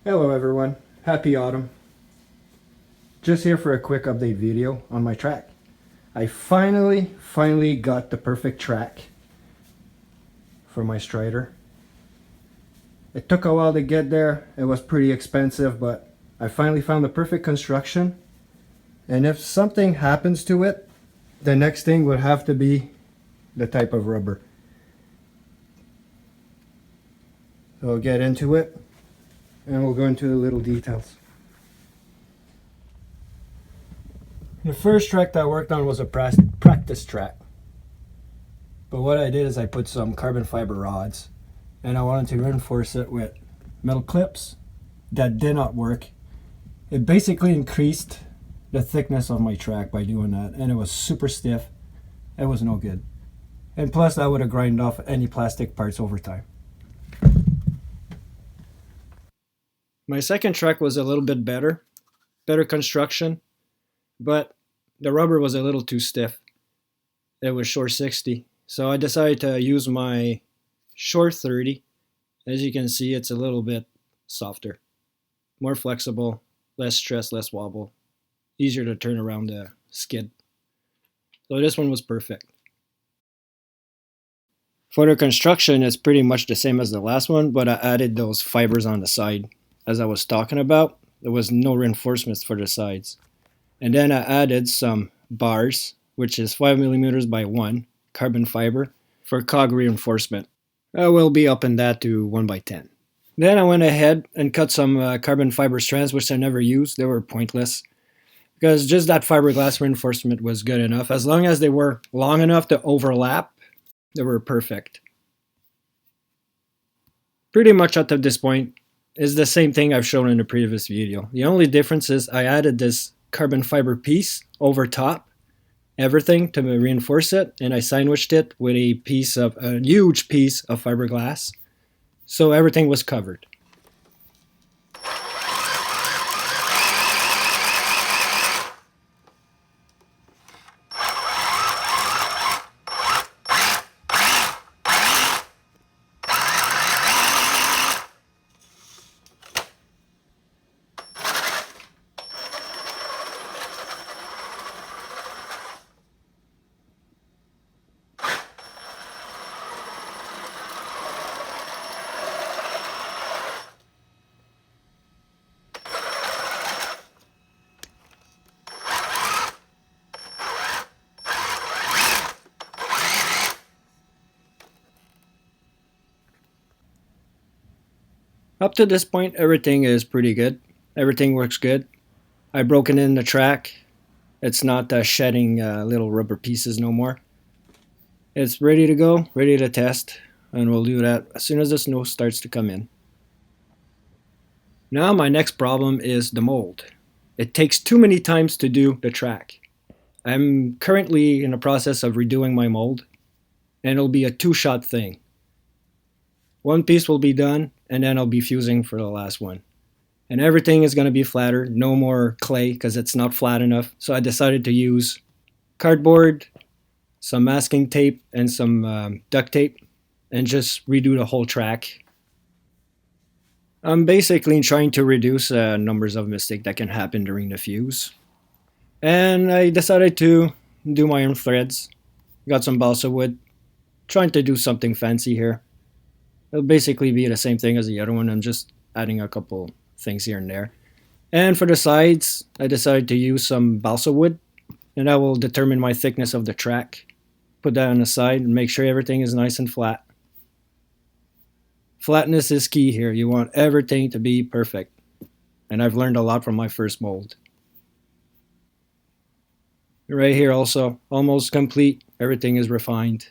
Hello everyone, happy autumn. Just here for a quick update video on my track. I finally got the perfect track for my Strider. It took a while to get there, it was pretty expensive, but I finally found the perfect construction. And if something happens to it, the next thing would have to be the type of rubber. So I'll get into it and we'll go into the little details. The first track that I worked on was a practice track. But what I did is I put some carbon fiber rods and I wanted to reinforce it with metal clips. That did not work. It basically increased the thickness of my track by doing that, and it was super stiff. It was no good. And plus that would have grinded off any plastic parts over time. My second track was a little bit better construction, but the rubber was a little too stiff. It was short 60, so I decided to use my short 30. As you can see, it's a little bit softer, more flexible, less stress, less wobble, easier to turn around the skid. So this one was perfect. For the construction, it's pretty much the same as the last one, but I added those fibers on the side. As I was talking about, there was no reinforcements for the sides. And then I added some bars, which is 5mm by 1 carbon fiber for cog reinforcement. I will be upping that to 1 by 10. Then I went ahead and cut some carbon fiber strands, which I never used. They were pointless because just that fiberglass reinforcement was good enough. As long as they were long enough to overlap, they were perfect. Pretty much up to this point is the same thing I've shown in the previous video. The only difference is I added this carbon fiber piece over top, everything to reinforce it, and I sandwiched it with a huge piece of fiberglass, so everything was covered. Up to this point, everything is pretty good. Everything works good. I've broken in the track. It's not shedding little rubber pieces no more. It's ready to go, ready to test, and we'll do that as soon as the snow starts to come in. Now my next problem is the mold. It takes too many times to do the track. I'm currently in the process of redoing my mold, and it'll be a two-shot thing. One piece will be done, and then I'll be fusing for the last one. And everything is going to be flatter, no more clay because it's not flat enough. So I decided to use cardboard, some masking tape, and some duct tape, and just redo the whole track. I'm basically trying to reduce numbers of mistakes that can happen during the fuse. And I decided to do my own threads. Got some balsa wood, trying to do something fancy here. It'll basically be the same thing as the other one. I'm just adding a couple things here and there. And for the sides, I decided to use some balsa wood, and that will determine my thickness of the track. Put that on the side and make sure everything is nice and flat. Flatness is key here. You want everything to be perfect. And I've learned a lot from my first mold. Right here also, almost complete. Everything is refined.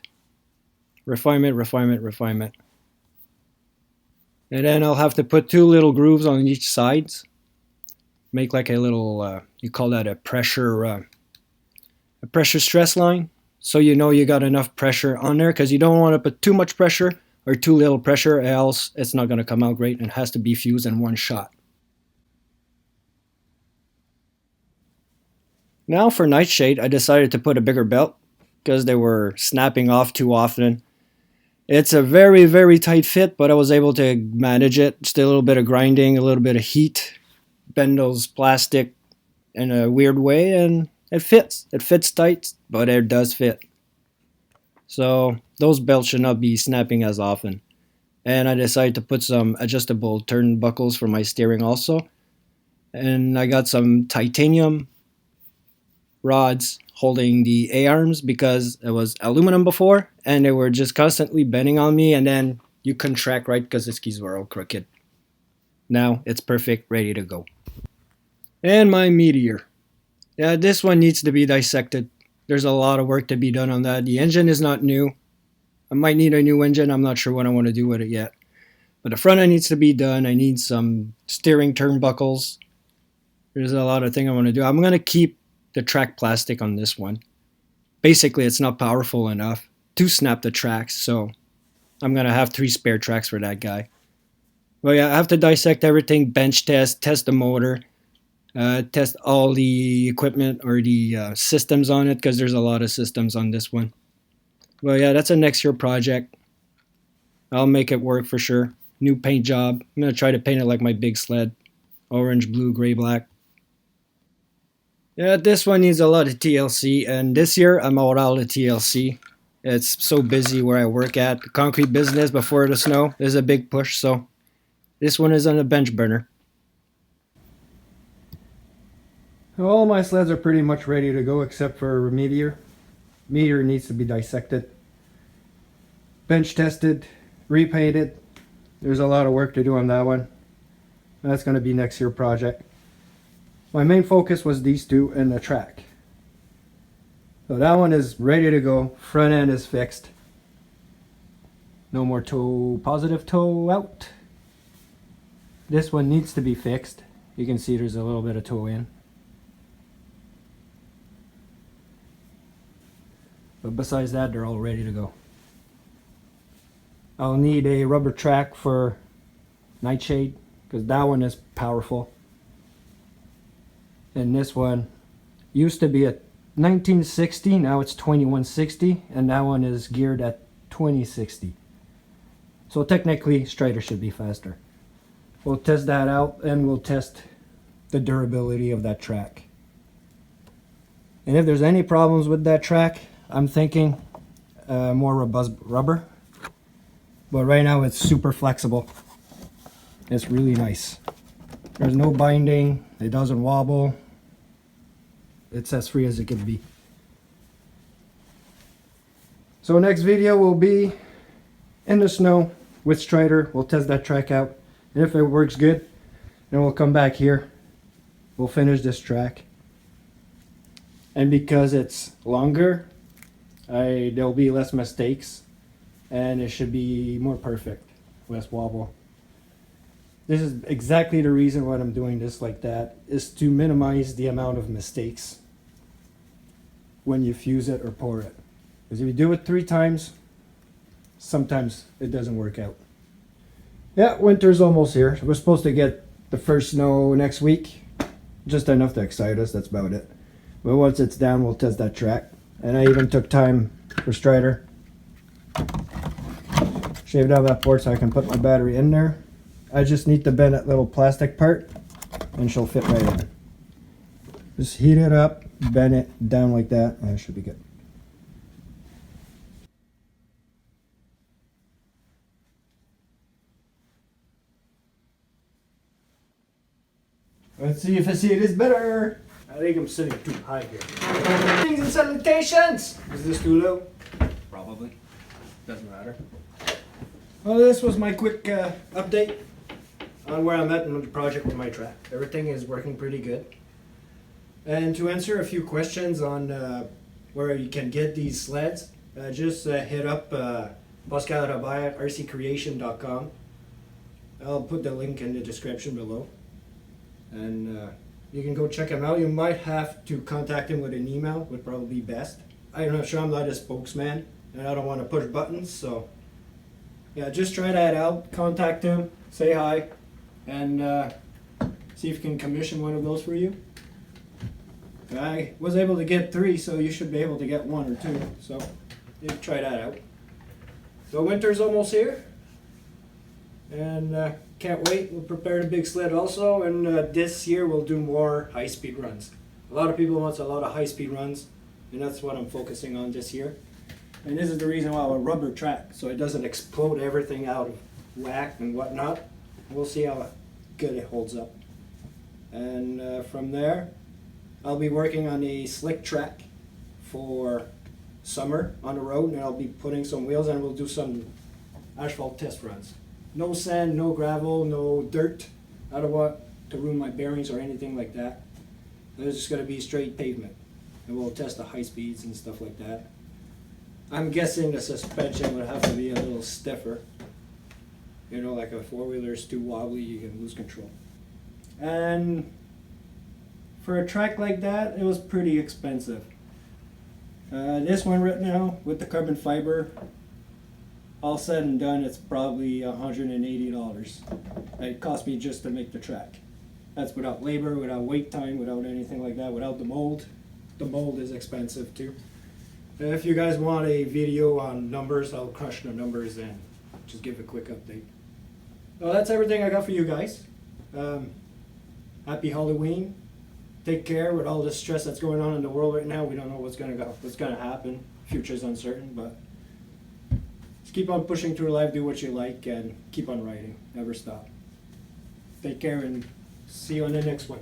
Refinement, refinement, refinement. And then I'll have to put 2 little grooves on each side. Make like a little, you call that a pressure stress line. So you know you got enough pressure on there, because you don't want to put too much pressure or too little pressure, else it's not going to come out great and it has to be fused in one shot. Now for Nightshade, I decided to put a bigger belt because they were snapping off too often. It's a very, very tight fit, but I was able to manage it. Just a little bit of grinding, a little bit of heat, bend those plastic in a weird way, and it fits. It fits tight, but it does fit. So those belts should not be snapping as often. And I decided to put some adjustable turnbuckles for my steering also. And I got some titanium rods holding the A-arms because it was aluminum before and they were just constantly bending on me, and then you couldn't track right because the skis were all crooked. Now it's perfect, ready to go. And my Meteor. Yeah, this one needs to be dissected. There's a lot of work to be done on that. The engine is not new. I might need a new engine. I'm not sure what I want to do with it yet. But the front end needs to be done. I need some steering turnbuckles. There's a lot of things I want to do. I'm going to keep the track plastic on this one. Basically, it's not powerful enough to snap the tracks, so I'm going to have 3 spare tracks for that guy. Well, yeah, I have to dissect everything, bench test the motor, test all the equipment or the systems on it, because there's a lot of systems on this one. Well, yeah, that's a next year project. I'll make it work for sure. New paint job. I'm going to try to paint it like my big sled. Orange, blue, gray, black. Yeah, this one needs a lot of TLC, and this year I'm out of TLC. It's so busy where I work at. The concrete business before the snow is a big push, so this one is on a bench burner. All my sleds are pretty much ready to go except for Meteor. Meteor needs to be dissected, bench tested, repainted. There's a lot of work to do on that one. That's going to be next year project. My main focus was these two and the track. So that one is ready to go. Front end is fixed. No more toe, positive toe out. This one needs to be fixed. You can see there's a little bit of toe in. But besides that, they're all ready to go. I'll need a rubber track for Nightshade, because that one is powerful. And this one used to be a 1960, now it's 2160, and that one is geared at 2060. So technically, Strider should be faster. We'll test that out, and we'll test the durability of that track. And if there's any problems with that track, I'm thinking more robust rubber. But right now it's super flexible. It's really nice. There's no binding, it doesn't wobble. It's as free as it can be. So next video will be in the snow with Strider. We'll test that track out. And if it works good, then we'll come back here. We'll finish this track. And because it's longer, there'll be less mistakes. And it should be more perfect. Less wobble. This is exactly the reason why I'm doing this like that, is to minimize the amount of mistakes when you fuse it or pour it. Because if you do it 3 times, sometimes it doesn't work out. Yeah, winter's almost here. We're supposed to get the first snow next week. Just enough to excite us, that's about it. But once it's down, we'll test that track. And I even took time for Strider. Shaved out that port so I can put my battery in there. I just need to bend that little plastic part and she'll fit right in. Just heat it up, bend it down like that, and it should be good. Let's see if I see it is better. I think I'm sitting too high here. Greetings and salutations! Is this too low? Probably. Doesn't matter. Well, this was my quick update on where I'm at in the project with my track. Everything is working pretty good. And to answer a few questions on where you can get these sleds, just hit up Pascal Robert at rccreation.com. I'll put the link in the description below. And you can go check him out. You might have to contact him with an email, would probably be best. I'm not sure, I'm not a spokesman, and I don't want to push buttons, so yeah, just try that out. Contact him, say hi, and see if you can commission one of those for you. I was able to get 3, so you should be able to get 1 or 2, so you try that out. So winter's almost here, and can't wait. We'll prepare the big sled also, and this year we'll do more high-speed runs. A lot of people want a lot of high-speed runs, and that's what I'm focusing on this year. And this is the reason why I have a rubber track, so it doesn't explode everything out of whack and whatnot. We'll see how good it holds up. And from there, I'll be working on a slick track for summer on the road, and I'll be putting some wheels, and we'll do some asphalt test runs. No sand, no gravel, no dirt. I don't want to ruin my bearings or anything like that. It's just going to be straight pavement, and we'll test the high speeds and stuff like that. I'm guessing the suspension would have to be a little stiffer. You know, like a four-wheeler is too wobbly, you can lose control. And for a track like that, it was pretty expensive. This one right now, with the carbon fiber, all said and done, it's probably $180. It cost me just to make the track. That's without labor, without wait time, without anything like that, without the mold. The mold is expensive too. If you guys want a video on numbers, I'll crush the numbers and just give a quick update. Well, that's everything I got for you guys. Happy Halloween. Take care with all the stress that's going on in the world right now. We don't know what's gonna happen. Future's uncertain, but just keep on pushing through life, do what you like, and keep on riding. Never stop. Take care and see you on the next one.